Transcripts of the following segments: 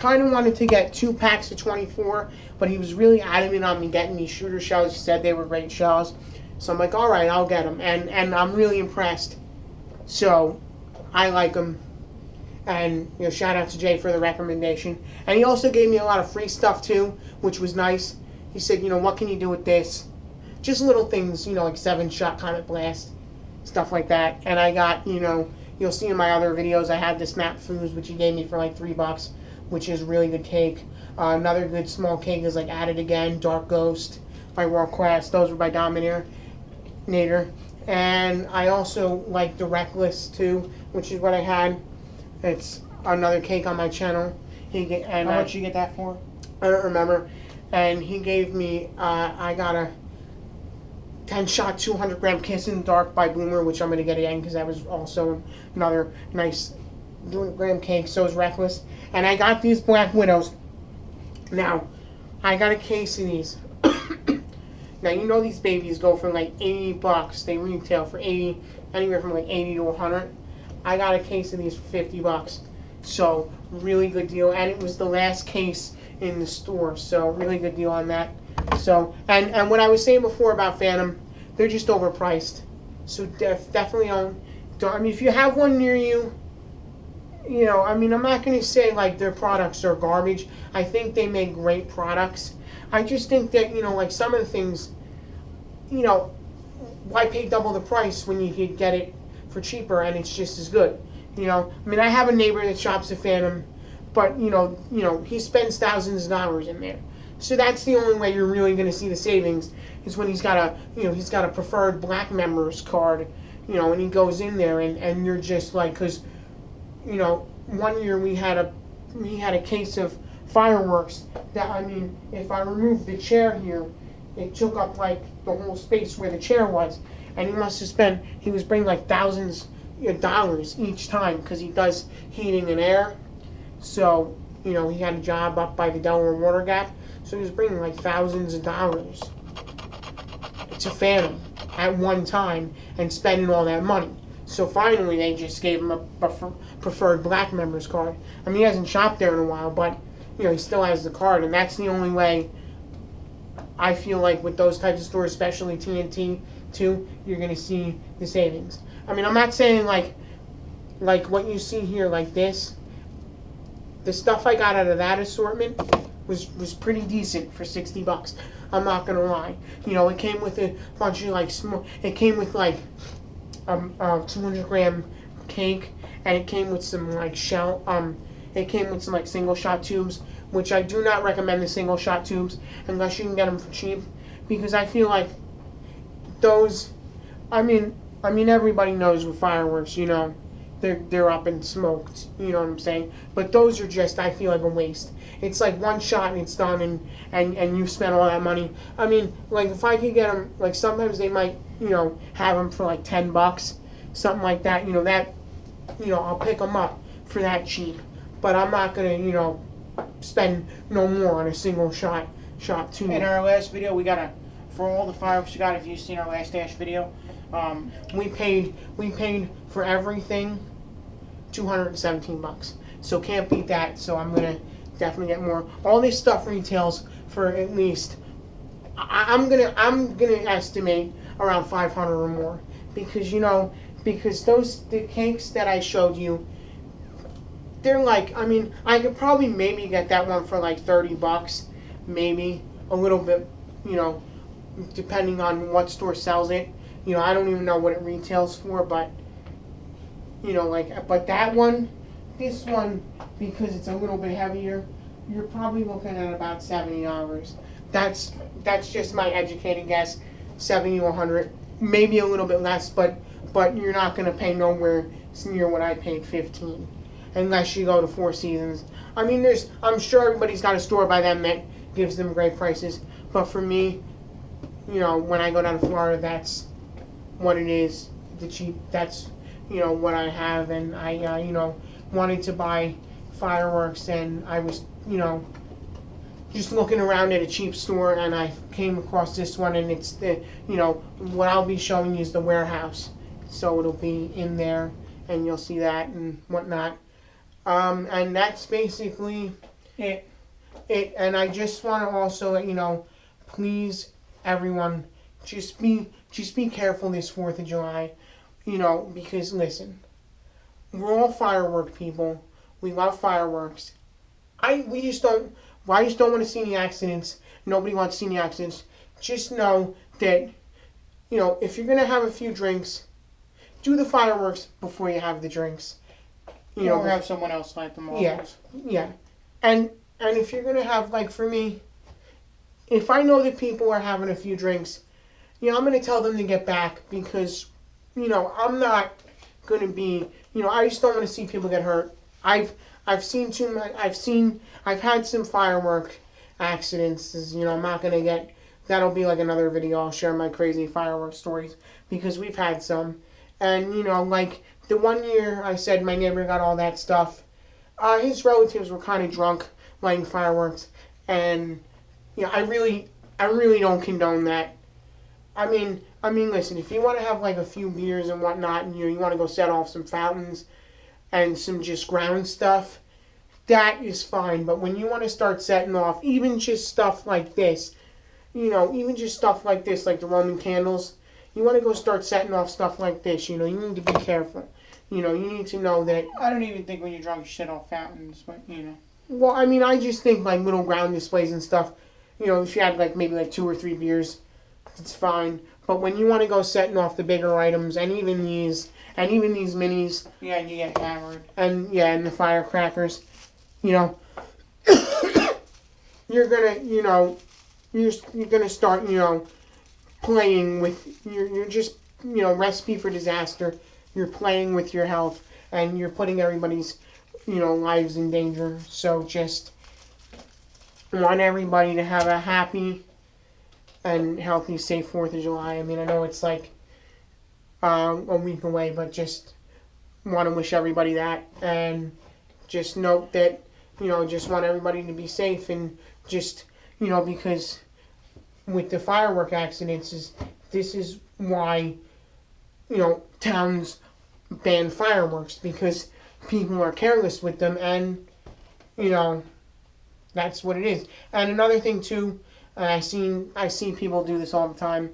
Kind of wanted to get 2 packs of 24, but he was really adamant on me getting these shooter shells. He said they were great shells. So I'm like, all right, I'll get them. And I'm really impressed. So I like them. And, you know, shout out to Jay for the recommendation. And he also gave me a lot of free stuff too, which was nice. He said, you know, what can you do with this? Just little things, you know, like 7-shot Comet Blast, stuff like that. And I got, you know, you'll see in my other videos, I had the Snap Foods, which he gave me for like $3, which is really good cake. Another good small cake is like At It Again, Dark Ghost by World Quest. Those were by Dominator. And I also like the Reckless too, which is what I had. It's another cake on my channel. How much you get that for? I don't remember. And he gave me, I got a 10-shot 200-gram Kiss in the Dark by Boomer, which I'm going to get again because that was also another nice 200-gram cake. So is Reckless. And I got these Black Widows. Now, I got a case of these. Now, you know these babies go for like $80. They retail for 80, anywhere from like 80 to 100. I got a case of these for $50. So, really good deal. And it was the last case in the store. So, really good deal on that. So, and what I was saying before about Phantom, they're just overpriced. So, definitely don't. I mean, if you have one near you, you know, I mean, I'm not going to say like their products are garbage. I think they make great products. I just think that, you know, like some of the things, you know, why pay double the price when you could get it for cheaper and it's just as good? You know, I mean, I have a neighbor that shops at Phantom, but, you know, he spends thousands of dollars in there. So that's the only way you're really going to see the savings is when he's got a, you know, he's got a preferred black members card, you know, and he goes in there and you're just like, because, you know, one year we had a case of fireworks that, I mean, if I removed the chair here, it took up like the whole space where the chair was, and he was bringing like thousands of dollars each time because he does heating and air. So, you know, he had a job up by the Delaware Water Gap, so he was bringing like thousands of dollars to Phantom at one time and spending all that money. So finally, they just gave him a preferred black members card. I mean, he hasn't shopped there in a while, but, you know, he still has the card, and that's the only way I feel like with those types of stores, especially TNT, too, you're going to see the savings. I mean, I'm not saying like what you see here, like this. The stuff I got out of that assortment was pretty decent for $60. I'm not going to lie. You know, it came with a bunch of like small. It came with like 200-gram cake, and it came with some like shell. It came with some like single shot tubes, which I do not recommend the single shot tubes unless you can get them for cheap, because I feel like those. I mean everybody knows with fireworks, you know, they're up and smoked. You know what I'm saying? But those are just, I feel like, a waste. It's like one shot and it's done, and you've spent all that money. I mean, like if I could get them, like sometimes they might, you know, have them for like $10, something like that. You know that, you know, I'll pick them up for that cheap. But I'm not gonna, you know, spend no more on a single shot tube. In our last video, we got for all the fireworks we got. If you've seen our last Dash video, we paid for everything $217. So can't beat that. So I'm gonna definitely get more. All this stuff retails for at least, I'm gonna estimate around 500 or more, because, you know, because the cakes that I showed you, they're like, I mean, I could probably maybe get that one for like $30, maybe a little bit, you know, depending on what store sells it. You know, I don't even know what it retails for, but, you know, like, but that one, this one, because it's a little bit heavier, you're probably looking at about $70. That's just my educated guess, 70 to 100, maybe a little bit less, but you're not going to pay nowhere near what I paid, 15, unless you go to Four Seasons. I mean, I'm sure everybody's got a store by them that gives them great prices, but for me, you know, when I go down to Florida, that's what it is, the cheap, that's, you know, what I have. And I, you know, wanted to buy fireworks, and I was, you know, just looking around at a cheap store, and I came across this one, and it's the, you know, what I'll be showing you is the warehouse, so it'll be in there, and you'll see that and whatnot. And that's basically And I just want to also let you know, please, everyone, just be careful this 4th of July, because listen, we're all firework people. We love fireworks. I just don't want to see any accidents. Nobody wants to see any accidents. Just know that, if you're gonna have a few drinks, do the fireworks before you have the drinks. Or have someone else light them off. Yeah. And if you're gonna have, like, for me, if I know that people are having a few drinks, I'm gonna tell them to get back, because, I'm not gonna be, I just don't want to see people get hurt. I've seen too much. I've had some firework accidents. I'm not gonna get. That'll be like another video. I'll share my crazy firework stories, because we've had some. And like the one year I said my neighbor got all that stuff. His relatives were kind of drunk lighting fireworks, and I really don't condone that. I mean, listen, if you want to have like a few beers and whatnot, and you want to go set off some fountains and some just ground stuff, that is fine. But when you want to start setting off even just stuff like this, even just stuff like this, like the Roman candles, you want to go start setting off stuff like this, you need to be careful. You need to know that. I don't even think when you're drunk you set off fountains, but Well, I just think like little ground displays and stuff, if you had like maybe like 2 or 3 beers, it's fine. But when you want to go setting off the bigger items, and even these minis, and you get hammered, and the firecrackers, you're gonna, you're gonna start, playing with, you're just, recipe for disaster. You're playing with your health, and you're putting everybody's, lives in danger. So just want everybody to have a happy and healthy, safe 4th of July. I know it's like a week away, but just want to wish everybody that, and just note that, just want everybody to be safe, and just, because with the firework accidents, this is why, towns ban fireworks, because people are careless with them, and, that's what it is. And another thing too, I see people do this all the time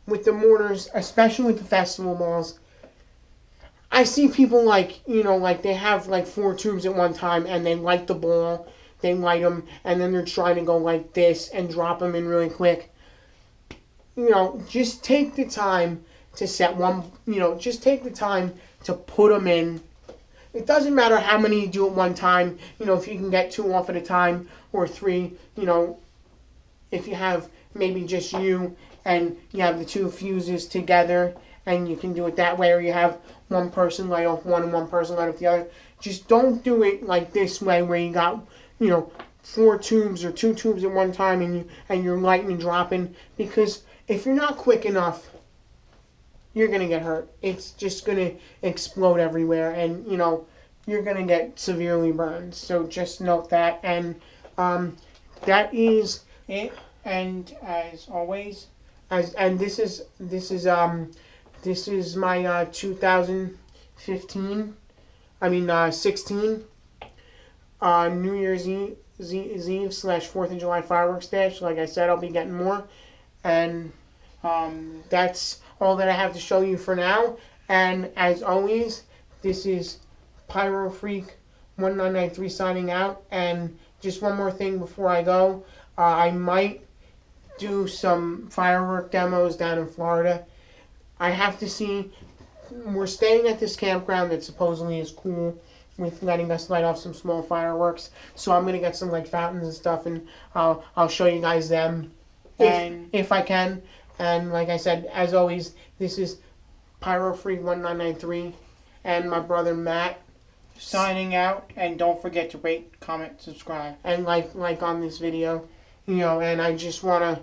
with the mortars, especially with the festival balls. I see people like they have like 4 tubes at one time, and they light the ball, they light them, and then they're trying to go like this and drop them in really quick. Just take the time to set one. Just take the time to put them in. It doesn't matter how many you do at one time. If you can get 2 off at a time, or 3. If you have maybe just you, and you have the 2 fuses together, and you can do it that way, or you have one person light off one and one person light off the other. Just don't do it like this way, where you got 4 tubes or 2 tubes at one time, and you're lighting and dropping, because if you're not quick enough, you're gonna get hurt. It's just gonna explode everywhere, and you're gonna get severely burned. So just note that, and that is it. And as always, this is my 2015. 16 New Year's Eve / 4th of July fireworks stash. Like I said, I'll be getting more, and that's all that I have to show you for now. And as always, this is Pyro Freak 1993 signing out. And just one more thing before I go, I might do some firework demos down in Florida. I have to see. We're staying at this campground that supposedly is cool with letting us light off some small fireworks. So I'm gonna get some like fountains and stuff, and I'll show you guys them if I can. And like I said, as always, this is Pyro Freak 1993 and my brother Matt signing out. And don't forget to rate, comment, subscribe, and like on this video. And I just want to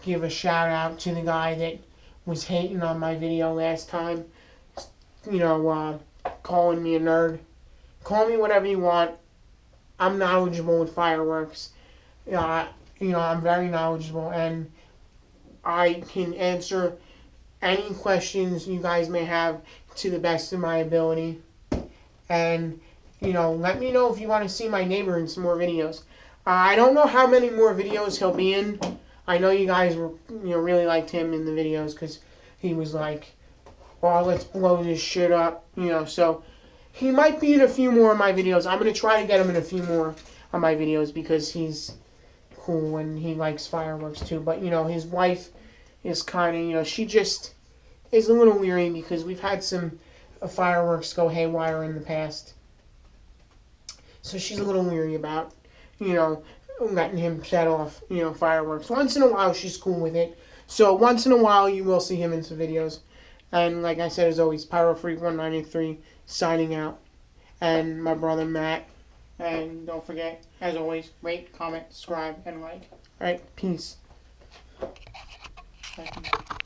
give a shout out to the guy that was hating on my video last time. Calling me a nerd. Call me whatever you want. I'm knowledgeable with fireworks. I'm very knowledgeable, and I can answer any questions you guys may have to the best of my ability. And, let me know if you want to see my neighbor in some more videos. I don't know how many more videos he'll be in. I know you guys were, really liked him in the videos because he was like, "Oh, let's blow this shit up," So he might be in a few more of my videos. I'm gonna try to get him in a few more of my videos because he's cool and he likes fireworks too. But his wife is kind of, she just is a little weary because we've had some fireworks go haywire in the past. So she's a little weary about, letting him set off, fireworks. Once in a while, she's cool with it. So once in a while, you will see him in some videos. And like I said, as always, PyroFreak1983 signing out. And my brother Matt. And don't forget, as always, rate, comment, subscribe, and like. Alright, peace. Thank you.